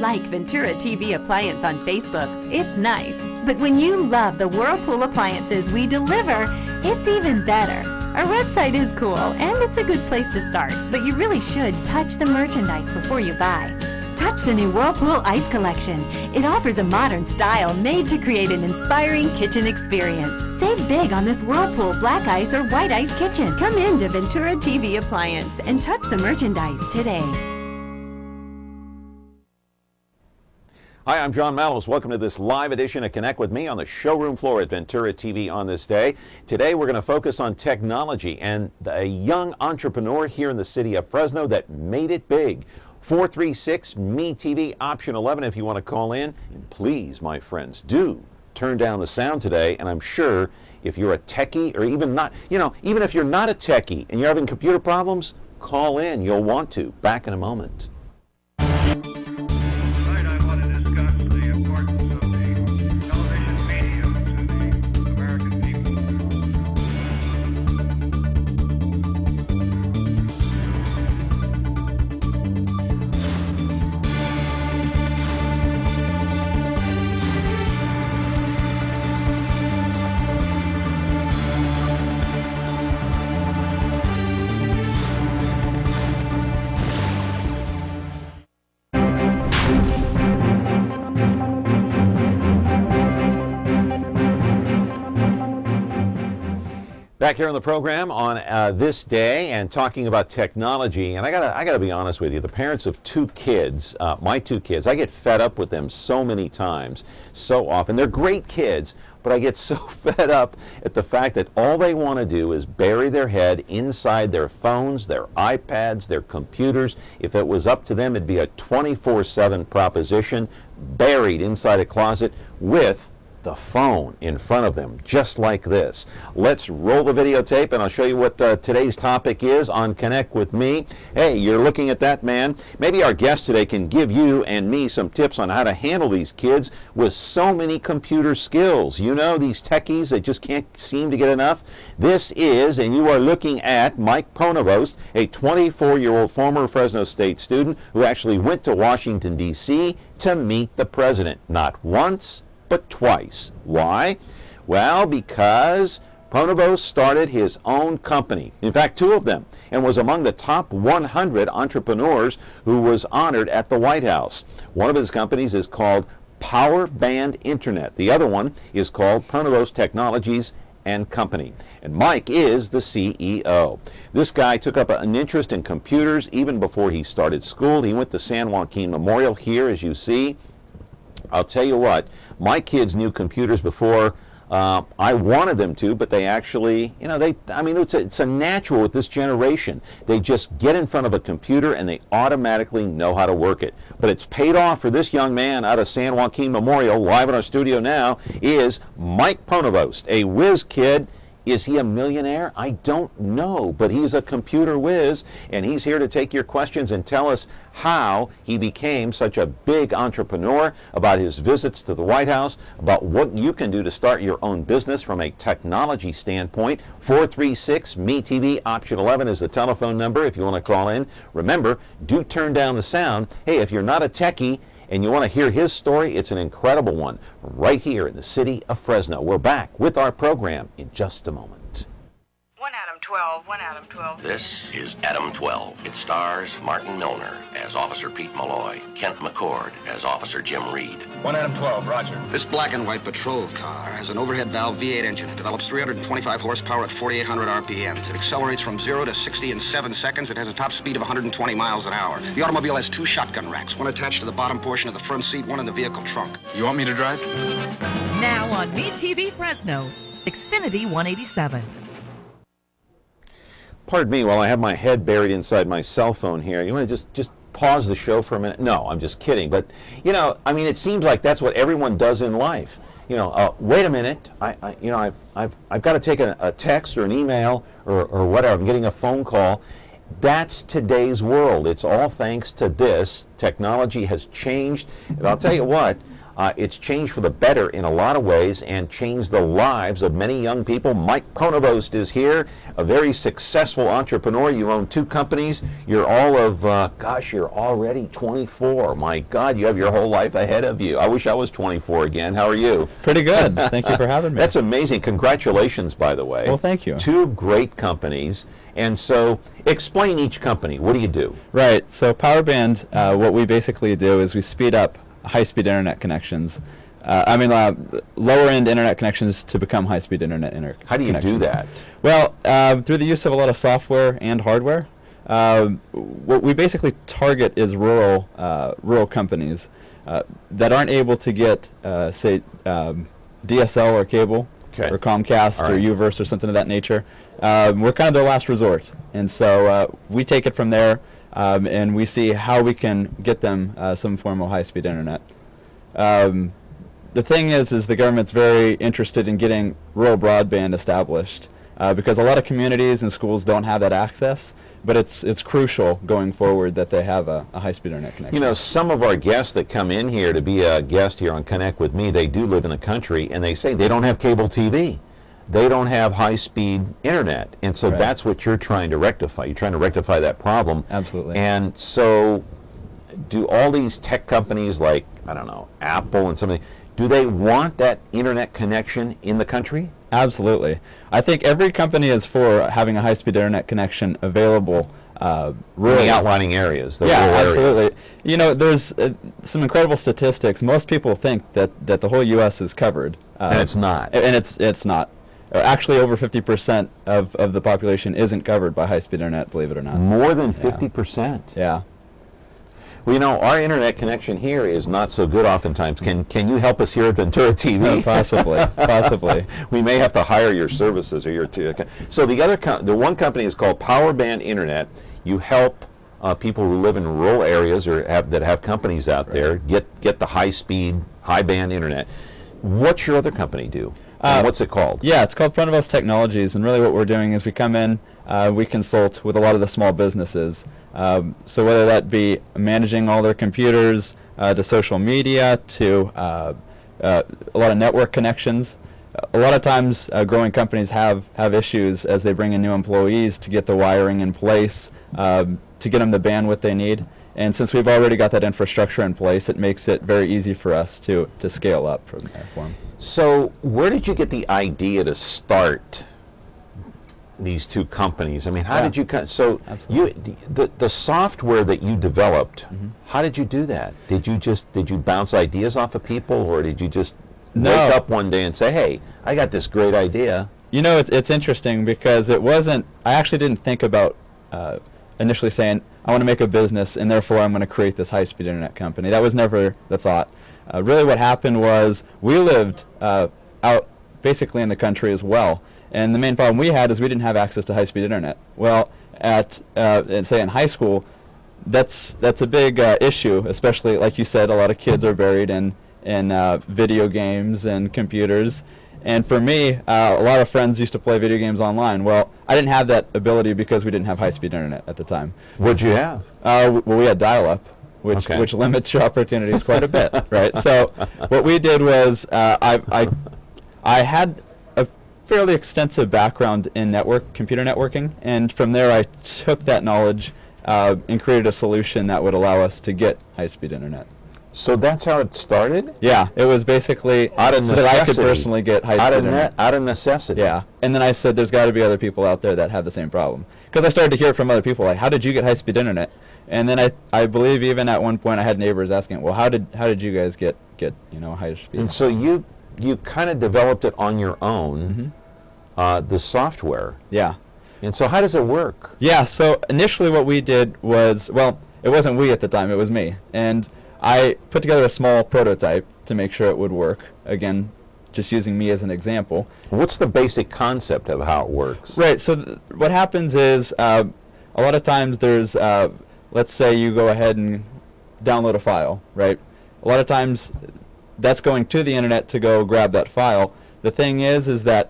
like Ventura TV Appliance on Facebook, it's nice. But when you love the Whirlpool appliances we deliver, it's even better. Our website is cool, and it's a good place to start, but you really should touch the merchandise before you buy. Touch the new Whirlpool Ice Collection. It offers a modern style made to create an inspiring kitchen experience. Save big on this Whirlpool Black Ice or White Ice kitchen. Come in to Ventura TV Appliance and touch the merchandise today. Hi, I'm John Mallows. Welcome to this live edition of Connect with Me on the showroom floor at Ventura TV on this day. Today we're going to focus on technology and a young entrepreneur here in the city of Fresno that made it big. 436-MeTV, option 11 if you want to call in. And please, my friends, do turn down the sound today. And I'm sure if you're a techie or even not, even if you're not a techie and you're having computer problems, call in. You'll want to. Back in a moment. Back here on the program on this day and talking about technology, and I gotta be honest with you, the parents of two kids, my two kids, I get fed up with them so many times, so often. They're great kids, but I get so fed up at the fact that all they want to do is bury their head inside their phones, their iPads, their computers. If it was up to them, it'd be a 24/7 proposition, buried inside a closet with the phone in front of them, just like this. Let's roll the videotape and I'll show you what today's topic is on Connect with Me. Hey, you're looking at that man. Maybe our guest today can give you and me some tips on how to handle these kids with so many computer skills. You know, these techies that just can't seem to get enough. This is, and you are looking at Mike Pronovost, a 24-year-old former Fresno State student who actually went to Washington, D.C. to meet the president, not once, but twice. Why? Well, because Pronovost started his own company, in fact two of them, and was among the top 100 entrepreneurs who was honored at the White House. One of his companies is called Power Band Internet. The other one is called Pronovost Technologies and Company. And Mike is the CEO. This guy took up an interest in computers even before he started school. He went to San Joaquin Memorial here, as you see. I'll tell you what, my kids knew computers before I wanted them to, but they actually, it's a natural with this generation. They just get in front of a computer and they automatically know how to work it. But it's paid off for this young man out of San Joaquin Memorial. Live in our studio now is Mike Pronovost, a whiz kid. Is he a millionaire? I don't know, but he's a computer whiz, and he's here to take your questions and tell us how he became such a big entrepreneur, about his visits to the White House, about what you can do to start your own business from a technology standpoint. 436-MeTV, option 11 is the telephone number if you want to call in. Remember, do turn down the sound. Hey, if you're not a techie, and you want to hear his story, it's an incredible one, right here in the city of Fresno. We're back with our program in just a moment. 1 Adam 12. This is Adam 12. It stars Martin Milner as Officer Pete Malloy, Kent McCord as Officer Jim Reed. 1 Adam 12, roger. This black and white patrol car has an overhead valve V8 engine. It develops 325 horsepower at 4,800 RPMs. It accelerates from 0 to 60 in 7 seconds. It has a top speed of 120 miles an hour. The automobile has 2 shotgun racks, one attached to the bottom portion of the front seat, one in the vehicle trunk. You want me to drive? Now on MeTV Fresno, Xfinity 187. Pardon me while I have my head buried inside my cell phone here. You want to just pause the show for a minute? No, I'm just kidding. But, it seems like that's what everyone does in life. Wait a minute. I've got to take a text or an email or whatever. I'm getting a phone call. That's today's world. It's all thanks to this. Technology has changed. And I'll tell you what, It's changed for the better in a lot of ways and changed the lives of many young people. Mike Pronovost is here, a very successful entrepreneur. You own 2 companies. You're all of, you're already 24. My God, you have your whole life ahead of you. I wish I was 24 again. How are you? Pretty good. Thank you for having me. That's amazing. Congratulations, by the way. Well, thank you. 2 great companies. And so explain each company. What do you do? Right. So Powerband, what we basically do is we speed up high-speed internet connections. Lower-end internet connections to become high-speed internet How do you do that? Well, through the use of a lot of software and hardware. What we basically target is rural companies that aren't able to get, say, DSL or cable, or Comcast or UVerse or something of that nature. We're kind of their last resort, and so we take it from there. And we see how we can get them some form of high-speed internet. The thing is the government's very interested in getting rural broadband established because a lot of communities and schools don't have that access, but it's crucial going forward that they have a high-speed internet connection. You know, some of our guests that come in here to be a guest here on Connect with Me, they do live in the country, and they say they don't have cable TV. They don't have high-speed internet, and so that's what you're trying to rectify. You're trying to rectify that problem. Absolutely. And so do all these tech companies like, I don't know, Apple and something, do they want that internet connection in the country? Absolutely. I think every company is for having a high-speed internet connection available rural. In the outlying areas. The rural absolutely. Areas. You know, there's some incredible statistics. Most people think that the whole U.S. is covered. And it's not. And it's not. Actually, over 50% of the population isn't covered by high-speed internet, believe it or not. More than 50%? Yeah. Well, you know, our internet connection here is not so good oftentimes. Can you help us here at Ventura TV? No, possibly, possibly. We may have to hire your services or your So the one company is called Powerband Internet. You help people who live in rural areas or that have companies out there get the high-speed, high-band internet. What's your other company do? What's it called? Yeah, it's called Pronovost Technologies, and really what we're doing is we come in, we consult with a lot of the small businesses. So whether that be managing all their computers, to social media, to a lot of network connections. A lot of times growing companies have issues as they bring in new employees to get the wiring in place, to get them the bandwidth they need. And since we've already got that infrastructure in place, it makes it very easy for us to scale up from there for them. So where did you get the idea to start these 2 companies? I mean, how did you so the software that you developed, how did you do that? Did you bounce ideas off of people, or did you just wake up one day and say, hey, I got this great idea? You know, it's interesting because I actually didn't think about initially saying I want to make a business and therefore I'm going to create this high-speed internet company. That was never the thought. Really what happened was we lived out basically in the country as well. And the main problem we had is we didn't have access to high-speed internet. Well, say in high school, that's a big issue, especially like you said, a lot of kids are buried in video games and computers. And for me, a lot of friends used to play video games online. Well, I didn't have that ability because we didn't have high-speed internet at the time. What'd you have? Well, we had dial-up, which limits your opportunities quite a bit, right? So what we did was I had a fairly extensive background in computer networking, and from there I took that knowledge and created a solution that would allow us to get high-speed internet. So that's how it started? Yeah, it was basically out of so necessity. that I could personally get high-speed internet. Out of necessity. Yeah, and then I said there's got to be other people out there that have the same problem. Because I started to hear from other people, like, how did you get high-speed internet? And then I believe even at one point I had neighbors asking, well, how did you guys get high-speed? And so you kind of developed it on your own, the software. Yeah. And so how does it work? Yeah, so initially what we did was, well, it wasn't we at the time, it was me. And I put together a small prototype to make sure it would work. Again, just using me as an example. What's the basic concept of how it works? Right, so what happens is a lot of times there's, let's say you go ahead and download a file, right? A lot of times that's going to the internet to go grab that file. The thing is that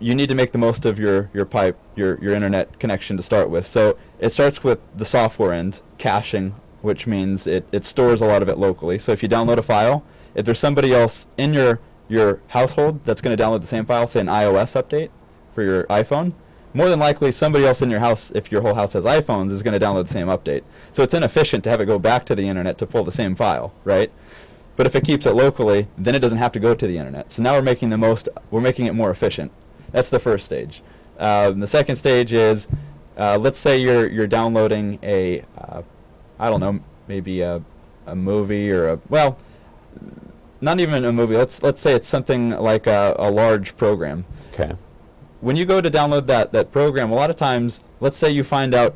you need to make the most of your pipe, your internet connection to start with. So it starts with the software end, caching, which means it stores a lot of it locally. So if you download a file, if there's somebody else in your household that's going to download the same file, say an iOS update for your iPhone, more than likely somebody else in your house, if your whole house has iPhones, is going to download the same update. So it's inefficient to have it go back to the internet to pull the same file, right? But if it keeps it locally, then it doesn't have to go to the internet. So now we're making it more efficient. That's the first stage. The second stage is, let's say you're downloading I don't know, maybe a movie or not even a movie. Let's say it's something like a large program. Okay. When you go to download that program, a lot of times, let's say you find out,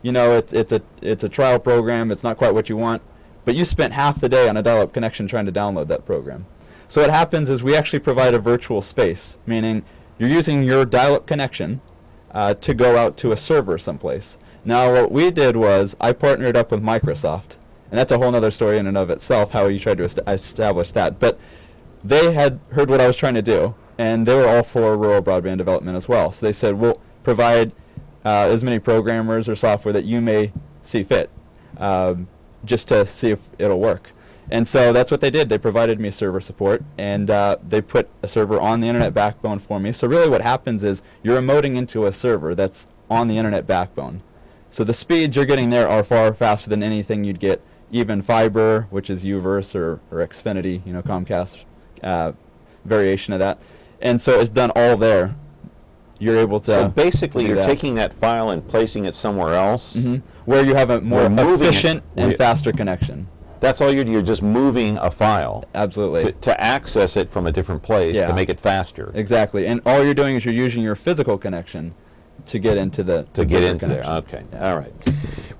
it's a trial program, it's not quite what you want, but you spent half the day on a dial-up connection trying to download that program. So what happens is we actually provide a virtual space, meaning you're using your dial-up connection to go out to a server someplace. Now what we did was I partnered up with Microsoft, and that's a whole other story in and of itself, how you tried to establish that. But they had heard what I was trying to do, and they were all for rural broadband development as well. So they said, we'll provide as many programmers or software that you may see fit, just to see if it'll work. And so that's what they did. They provided me server support, and they put a server on the internet backbone for me. So really what happens is you're remoting into a server that's on the internet backbone. So the speeds you're getting there are far faster than anything you'd get, even fiber, which is Uverse or Xfinity, Comcast variation of that. And so it's done all there. You're able to. So basically, you're taking that file and placing it somewhere else, where you have a more efficient and faster connection. That's all you're just moving a file. Absolutely. To access it from a different place to make it faster. Exactly, and all you're doing is you're using your physical connection to get into the there. Okay. Yeah. All right.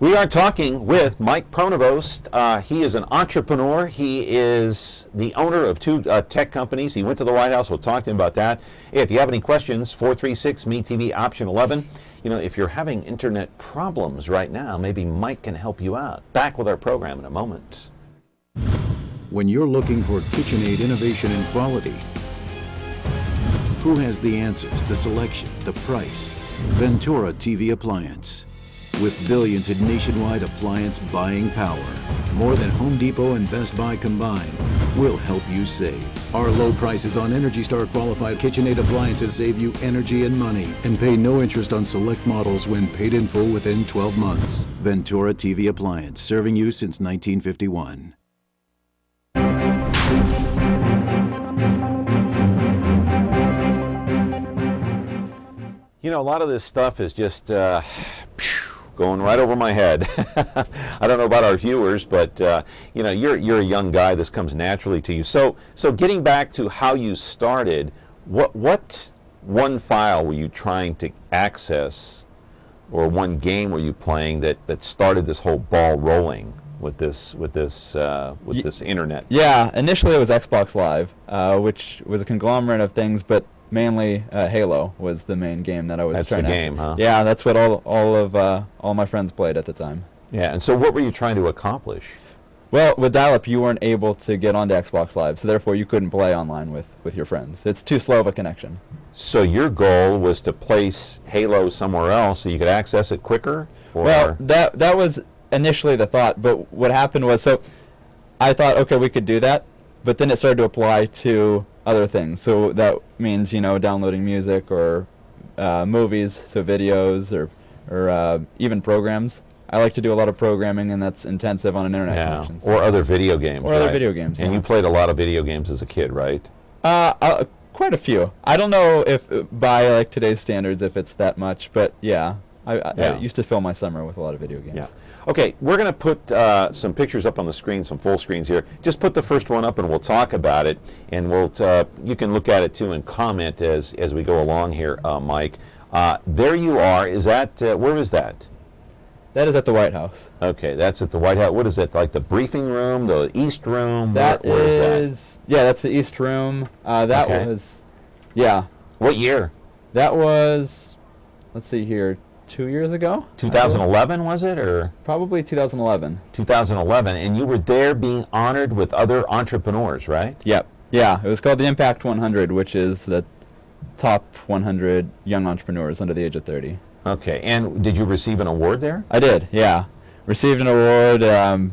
We are talking with Mike Pronovost. He is an entrepreneur. He is the owner of two tech companies. He went to the White House. We'll talk to him about that. Hey, if you have any questions, 436 MeTV option 11. If you're having internet problems right now, maybe Mike can help you out. Back with our program in a moment. When you're looking for KitchenAid innovation and quality, who has the answers, the selection, the price? Ventura TV Appliance. With billions in nationwide appliance buying power, more than Home Depot and Best Buy combined, we'll help you save. Our low prices on Energy Star qualified KitchenAid appliances save you energy and money, and pay no interest on select models when paid in full within 12 months. Ventura TV Appliance, serving you since 1951. A lot of this stuff is just going right over my head. I don't know about our viewers, but you're a young guy. This comes naturally to you. So getting back to how you started, what one file were you trying to access, or one game were you playing that started this whole ball rolling with this internet? Yeah, initially it was Xbox Live, which was a conglomerate of things, but mainly Halo was the main game that I was trying to. That's the game, huh? Yeah, that's what all my friends played at the time. Yeah, and so what were you trying to accomplish? Well, with dial-up, you weren't able to get onto Xbox Live, so therefore you couldn't play online with your friends. It's too slow of a connection. So your goal was to place Halo somewhere else so you could access it quicker? Or? Well, that was initially the thought, but what happened was, so I thought, okay, we could do that, but then it started to apply to other things. So that means, downloading music or movies, so videos or even programs. I like to do a lot of programming, and that's intensive on an internet connection. So. Or other video games. Or other video games. And you played a lot of video games as a kid, right? Quite a few. I don't know if by today's standards if it's that much, but yeah. I used to fill my summer with a lot of video games. Yeah. Okay, we're going to put some pictures up on the screen, some full screens here. Just put the first one up and we'll talk about it, and you can look at it too and comment as we go along here, Mike. There you are. Is that where is that? That is at the White House. Okay, that's at the White House. What is it, like the briefing room, the East Room? Where is that? Yeah, that's the East Room. Was, yeah. What year? That was, let's see here, 2 years ago? 2011 was it, or? Probably 2011. 2011, and you were there being honored with other entrepreneurs, right? Yep. Yeah, it was called the Impact 100, which is the top 100 young entrepreneurs under the age of 30. Okay, and did you receive an award there? I did, yeah. received an award and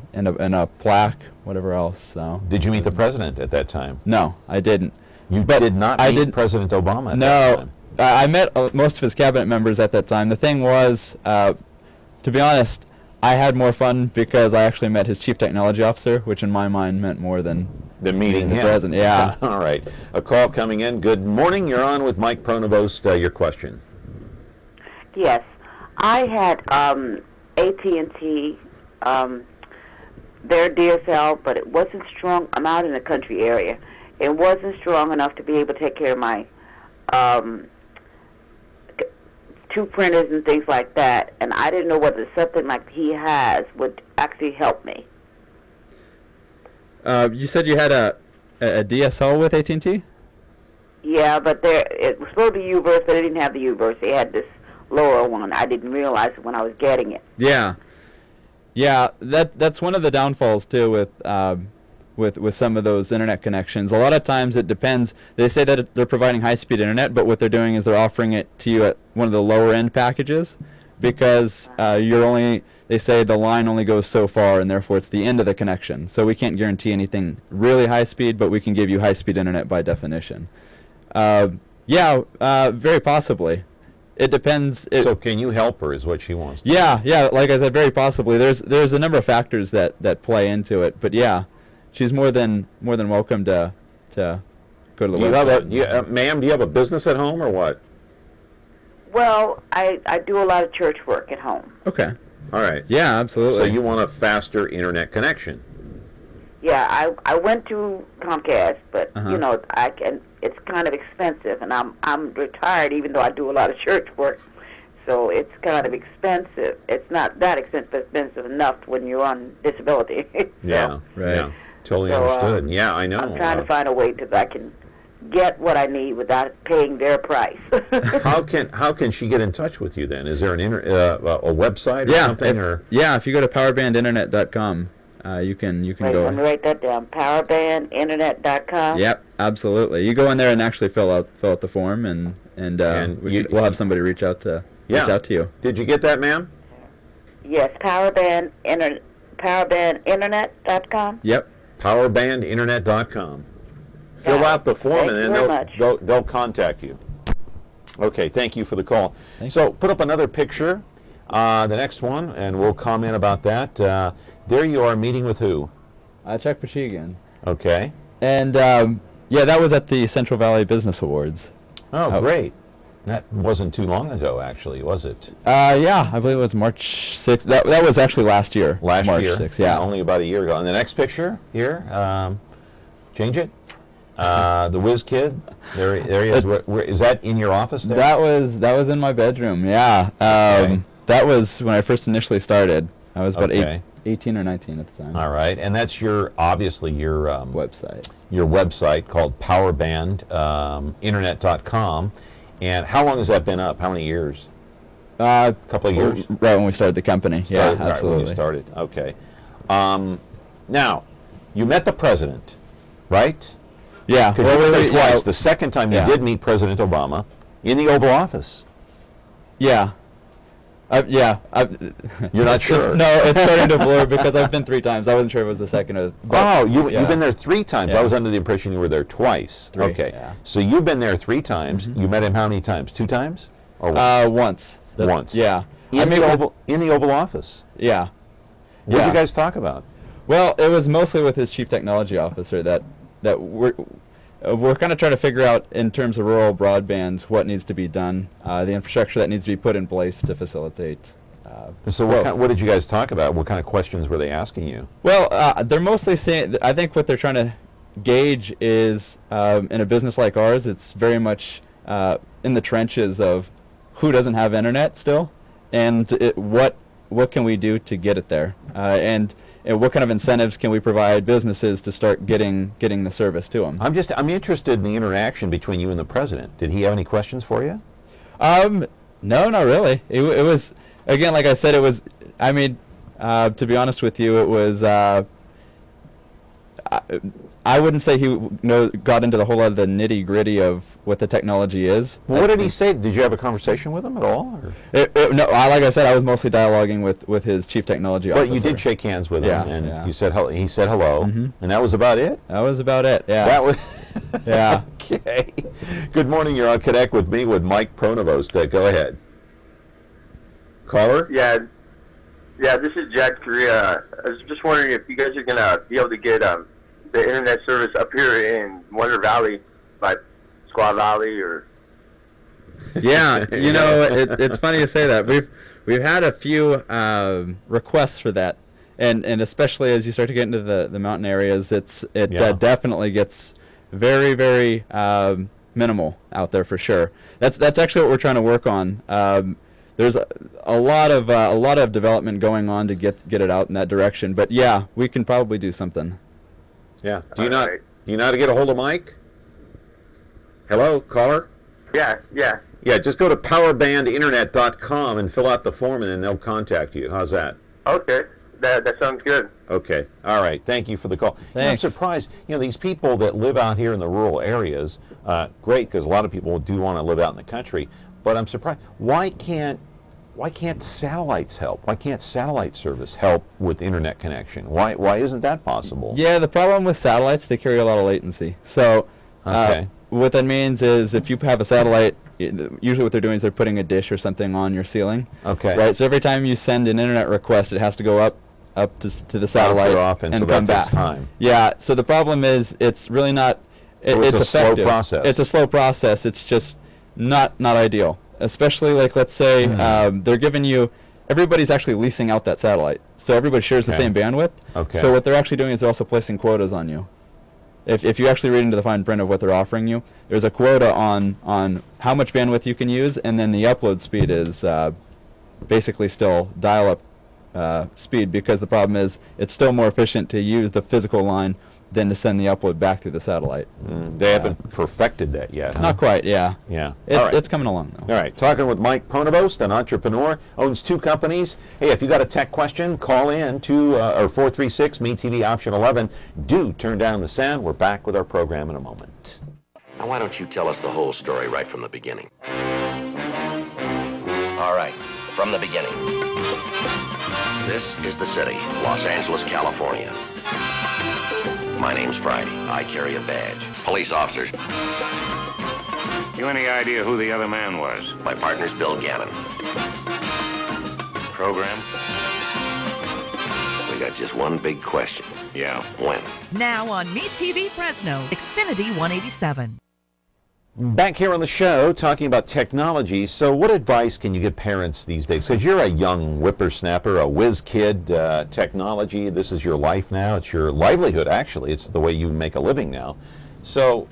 a plaque, whatever else. So. Did you meet the president at that time? No, I didn't. You did not meet President Obama at that time? No, I met most of his cabinet members at that time. The thing was, to be honest, I had more fun because I actually met his chief technology officer, which in my mind meant more than meeting the him. president. Yeah. All right. A call coming in. Good morning. You're on with Mike Pronovost. Your question. Yes. I had AT&T, their DSL, but it wasn't strong. I'm out in the country area. It wasn't strong enough to be able to take care of my 2 printers and things like that, and I didn't know whether something like he has would actually help me. You said you had a DSL with AT&T? Yeah, but it was supposed to be U-verse, but they didn't have the U-verse. They had this lower one. I didn't realize it when I was getting it. Yeah. Yeah, that's one of the downfalls, too, with some of those internet connections. A lot of times it depends. They say that they're providing high-speed internet, but what they're doing is they're offering it to you at one of the lower-end packages because they say the line only goes so far, and therefore it's the end of the connection. So we can't guarantee anything really high-speed, but we can give you high-speed internet by definition. Very possibly. It depends. So can you help her is what she wants to Yeah, like I said, very possibly. There's a number of factors that play into it, but yeah. She's more than welcome to go to the website. Ma'am, do you have a business at home or what? Well, I do a lot of church work at home. Okay. All right. Yeah, absolutely. So you want a faster internet connection? Yeah, I went to Comcast, but it's kind of expensive, and I'm retired even though I do a lot of church work. So it's kind of expensive. It's not that expensive enough when you're on disability. Yeah, right. Yeah. Totally understood. Yeah, I know. I'm trying to find a way that I can get what I need without paying their price. How can she get in touch with you then? Is there a website or something? If you go to powerbandinternet.com, you can go. Let me write that down. Powerbandinternet.com. Yep, absolutely. You go in there and actually fill out the form, and we'll have somebody reach out to you. Did you get that, ma'am? Yes, powerbandinternet.com. Yep. Powerbandinternet.com. Fill out the form, and then they'll contact you. Okay, thank you for the call. So put up another picture, the next one, and we'll comment about that. There you are meeting with who? Chuck Pachigian. Okay. And that was at the Central Valley Business Awards. Oh, great. That wasn't too long ago, actually, was it? Yeah, I believe it was March 6th. That was actually last year. March 6th, yeah. Only about a year ago. And the next picture here, change it. The Whiz Kid. There he is. Is that in your office there? That was in my bedroom. Yeah. That was when I first initially started. I was about 18 or 19 at the time. All right, and that's obviously your website. Your website called powerbandinternet.com. And how long has that been up? How many years? A couple of years. Right when we started the company. Absolutely. Right when you started. Okay. Now, you met the president, right? Yeah. Because you were there twice. The second time you did meet President Obama in the Oval Office. Yeah. You're not sure? No, it's starting to blur because I've been 3 times. I wasn't sure it was the second. You've been there 3 times. I was under the impression you were there twice. 3, okay. Yeah. So you've been there 3 times. You met him how many times? 2 times? Or once. Once. Yeah. In the Oval Office. Yeah. What did you guys talk about? Well, it was mostly with his chief technology officer that we're kind of trying to figure out in terms of rural broadband what needs to be done, the infrastructure that needs to be put in place to facilitate. So what did you guys talk about? What kind of questions were they asking you? Well, they're mostly saying, I think what they're trying to gauge is, in a business like ours, it's very much in the trenches of who doesn't have internet still, and what can we do to get it there, and what kind of incentives can we provide businesses to start getting the service to them? I'm interested in the interaction between you and the president. Did he have any questions for you? No, not really. It was, again, like I said, to be honest with you, it was, I wouldn't say he got into the whole lot of the nitty-gritty of what the technology is. Well, what did he say? Did you have a conversation with him at all? No, like I said, I was mostly dialoguing with his chief technology officer. But you did shake hands with him, and you said he said hello, and that was about it? That was about it, yeah. That was yeah. Okay. Good morning. You're on Connect with me with Mike Pronovost. Go ahead. Caller? Yeah, this is Jack Korea. I was just wondering if you guys are going to be able to get the internet service up here in Wonder Valley, like Squaw Valley or... Yeah, it's funny you say that. We've had a few requests for that, and especially as you start to get into the mountain areas, it definitely gets very, very minimal out there for sure. That's actually what we're trying to work on. There's a lot of development going on to get it out in that direction. But yeah, we can probably do something. Yeah. Do you know how to get a hold of Mike? Hello, caller? Yeah. Yeah, just go to powerbandinternet.com and fill out the form, and then they'll contact you. How's that? Okay. That sounds good. Okay. All right. Thank you for the call. Thanks. I'm surprised. These people that live out here in the rural areas, great, because a lot of people do want to live out in the country. But I'm surprised. Why can't satellites help? Why can't satellite service help with internet connection? Why isn't that possible? Yeah, the problem with satellites, they carry a lot of latency. So what that means is if you have a satellite, usually what they're doing is they're putting a dish or something on your ceiling. Okay. Right. So every time you send an internet request, it has to go up to the satellite and so that come back. takes time. Yeah. So the problem is it's really not. It's a effective. slow process. It's a slow process. It's just not ideal. Especially like let's say they're giving you. Everybody's actually leasing out that satellite, so everybody shares the same bandwidth. Okay. So what they're actually doing is they're also placing quotas on you. If you actually read into the fine print of what they're offering you, there's a quota on how much bandwidth you can use, and then the upload speed is basically still dial-up speed, because the problem is it's still more efficient to use the physical line than to send the upload back through the satellite. They haven't perfected that yet, huh? Not quite, yeah. Yeah. It's coming along, though. All right. Talking with Mike Pronovost, an entrepreneur, owns 2 companies. Hey, if you got a tech question, call in to 436 MeTV option 11. Do turn down the sound. We're back with our program in a moment. Now, why don't you tell us the whole story right from the beginning? All right, from the beginning. This is the city, Los Angeles, California. My name's Friday. I carry a badge. Police officers. You any idea who the other man was? My partner's Bill Gannon. Program? We got just one big question. Yeah. When? Now on MeTV Fresno, Xfinity 187. Back here on the show, talking about technology. So what advice can you give parents these days? Because you're a young whippersnapper, a whiz kid, technology, this is your life now. It's your livelihood, actually. It's the way you make a living now. So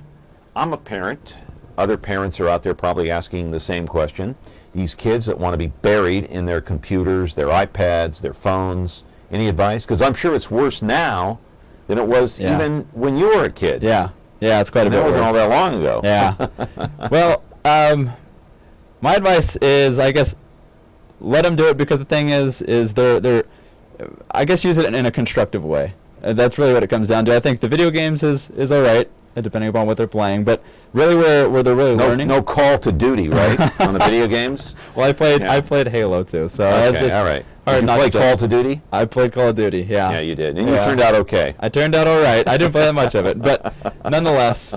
I'm a parent. Other parents are out there probably asking the same question. These kids that want to be buried in their computers, their iPads, their phones. Any advice? Because I'm sure it's worse now than it was even when you were a kid. Yeah, it's quite a bit worse. That wasn't all that long ago. Yeah. Well, my advice is, I guess, let them do it, because the thing is they're I guess use it in a constructive way. That's really what it comes down to. I think the video games is all right, depending upon what they're playing, but really where they're really learning. No Call to Duty, right? On the video games? Well, I played Halo too, so okay, all right. Did you play Call to Duty? I played Call of Duty, yeah. Yeah, you did. And you turned out okay. I turned out all right. I didn't play that much of it, but nonetheless,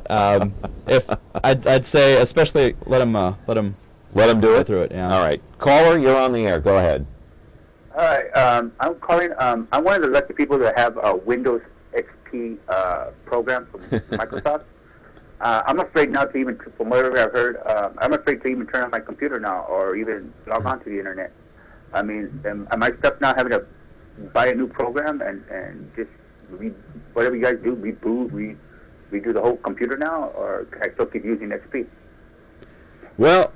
if I'd say, especially let them do it through it. Yeah. All right, caller, you're on the air. Go ahead. All right. I'm calling. I wanted to let the people that have a Windows XP program from Microsoft. I'm afraid not to even, from whatever I've heard, I'm afraid to even turn on my computer now or even log on to the internet. I mean, am I stuck now having to buy a new program and just whatever you guys do, reboot, redo the whole computer now, or can I still keep using XP? Well,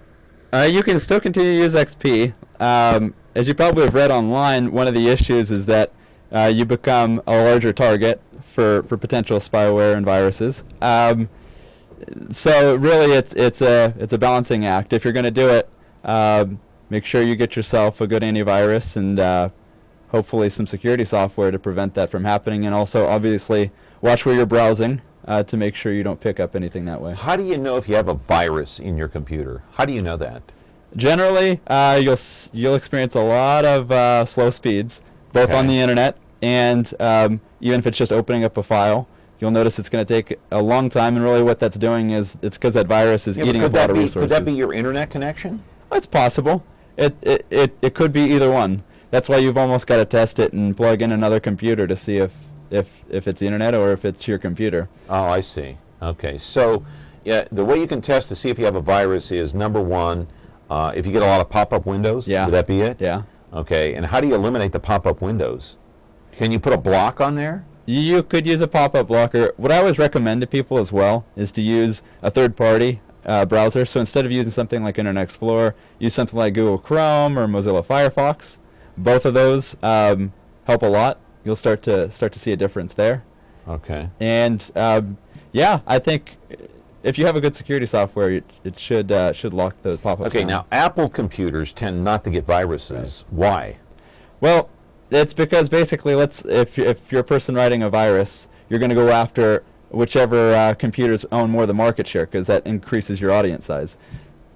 you can still continue to use XP. As you probably have read online, one of the issues is that you become a larger target for potential spyware and viruses. So really, it's a balancing act. If you're going to do it, make sure you get yourself a good antivirus, and hopefully some security software to prevent that from happening, and also obviously watch where you're browsing to make sure you don't pick up anything that way. How do you know if you have a virus in your computer? How do you know that? Generally, you'll experience a lot of slow speeds, both on the internet and even if it's just opening up a file. You'll notice it's going to take a long time, and really what that's doing is it's because that virus is eating up a lot of resources. Could that be your internet connection? It's possible. It could be either one. That's why you've almost got to test it and plug in another computer to see if it's the internet or if it's your computer. Oh, I see. Okay. So yeah, the way you can test to see if you have a virus is, number one, if you get a lot of pop-up windows, would that be it? Yeah. Okay. And how do you eliminate the pop-up windows? Can you put a block on there? You could use a pop-up blocker. What I always recommend to people as well is to use a third-party browser. So instead of using something like Internet Explorer, use something like Google Chrome or Mozilla Firefox. Both of those help a lot. You'll start to see a difference there. Okay. And yeah, I think if you have a good security software, it should lock the pop-ups. Okay. down. Now, Apple computers tend not to get viruses. Right. Why? Well, it's because basically, if you're a person writing a virus, you're going to go after whichever computers own more of the market share, because that increases your audience size.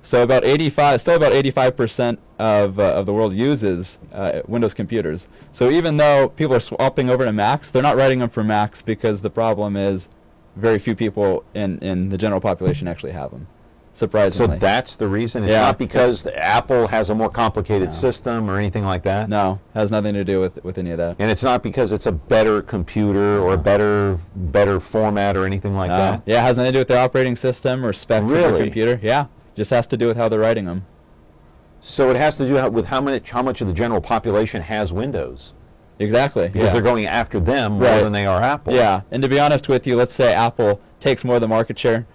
So about 85% of the world uses Windows computers. So even though people are swapping over to Macs, they're not writing them for Macs because the problem is very few people in the general population actually have them. Surprisingly. So that's the reason? It's not because Apple has a more complicated system or anything like that? No, has nothing to do with any of that. And it's not because it's a better computer or a better format or anything like that? Yeah, it has nothing to do with the operating system or specs of your Really? computer. Yeah, just has to do with how they're writing them. So it has to do with how much of the general population has Windows? Exactly. Because they're going after them more than they are Apple. Yeah, and to be honest with you, let's say Apple takes more of the market share,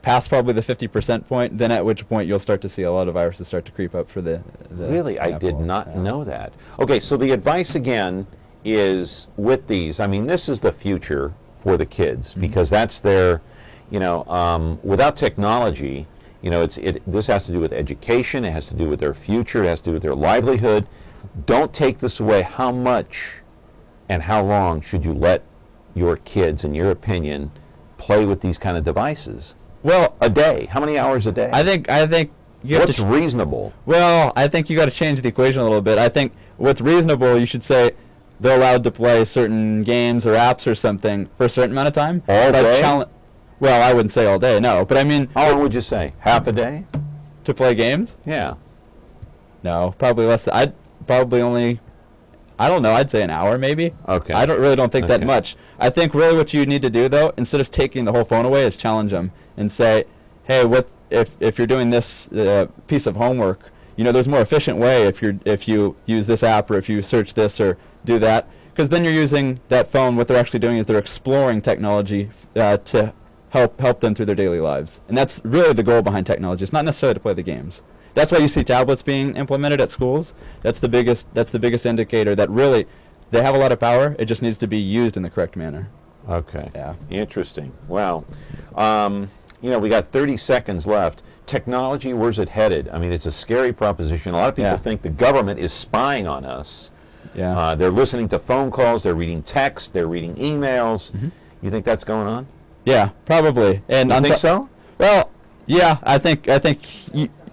past probably the 50% point, then at which point you'll start to see a lot of viruses start to creep up for the Really? I Apple. did not know that. Okay, so the advice again is with these, I mean, this is the future for the kids because that's their, without technology, this has to do with education, it has to do with their future, it has to do with their livelihood. Don't take this away. How much and how long should you let your kids, in your opinion, play with these kind of devices? Well, a day. How many hours a day? I think you have what's reasonable? Well, I think you got to change the equation a little bit. I think what's reasonable, you should say they're allowed to play certain games or apps or something for a certain amount of time. All day? Well, I wouldn't say all day, no. But I mean, how long would you say? Half a day? To play games? Yeah. No, probably less. I'd probably only. I don't know. I'd say an hour, maybe. Okay. I don't think that much. I think really what you need to do, though, instead of taking the whole phone away, is challenge them and say, "Hey, what if you're doing this piece of homework? There's a more efficient way if you use this app or if you search this or do that, because then you're using that phone. What they're actually doing is they're exploring technology to help them through their daily lives, and that's really the goal behind technology. It's not necessarily to play the games." That's why you see tablets being implemented at schools. That's the biggest indicator that really they have a lot of power. It just needs to be used in the correct manner. Okay. Yeah. Interesting. Wow. We got 30 seconds left. Technology, where's it headed? I mean, it's a scary proposition. A lot of people think the government is spying on us. Yeah. They're listening to phone calls. They're reading texts. They're reading emails. Mm-hmm. You think that's going on? Yeah, probably. And you think so? Well, yeah. I think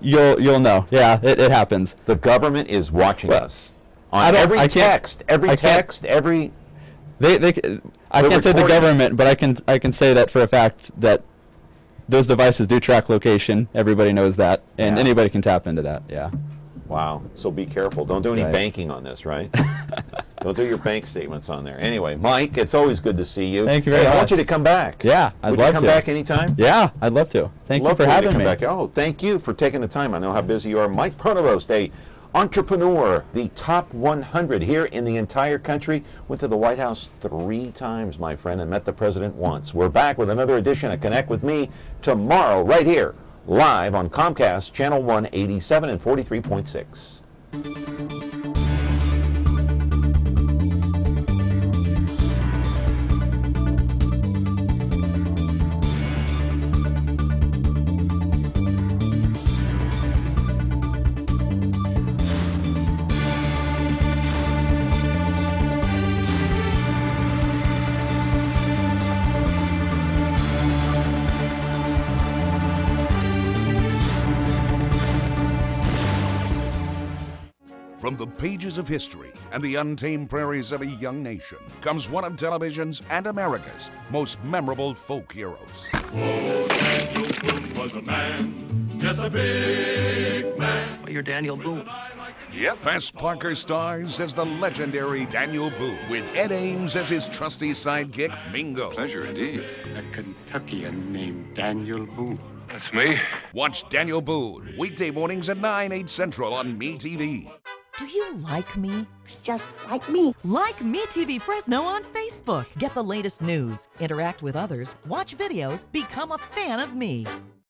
You'll know. Yeah, it happens. The government is watching us on every text. I can't say the government, but I can say that for a fact that those devices do track location. Everybody knows that, and anybody can tap into that. Yeah. Wow. So be careful. Don't do any banking on this, right? Don't do your bank statements on there. Anyway, Mike, it's always good to see you. Thank you very much. I want you to come back. Yeah, I'd love to. Would you come back anytime? Yeah, I'd love to. Thank you for having me. Back. Oh, thank you for taking the time. I know how busy you are. Mike Pronovost, a entrepreneur, the top 100 here in the entire country. Went to the White House 3 times, my friend, and met the president once. We're back with another edition of Connect with Me tomorrow, right here, live on Comcast, Channel 187 and 43.6. pages of history and the untamed prairies of a young nation comes one of television's and America's most memorable folk heroes. Daniel Boone was a man, yes, a big man. Well, you're Daniel Boone. Yep. Fess Parker stars as the legendary Daniel Boone, with Ed Ames as his trusty sidekick, Mingo. Pleasure indeed. A Kentuckian named Daniel Boone. That's me. Watch Daniel Boone weekday mornings at 9, 8 Central on MeTV. Do you like me? Just like me. Like MeTV Fresno on Facebook. Get the latest news, interact with others, watch videos, become a fan of me.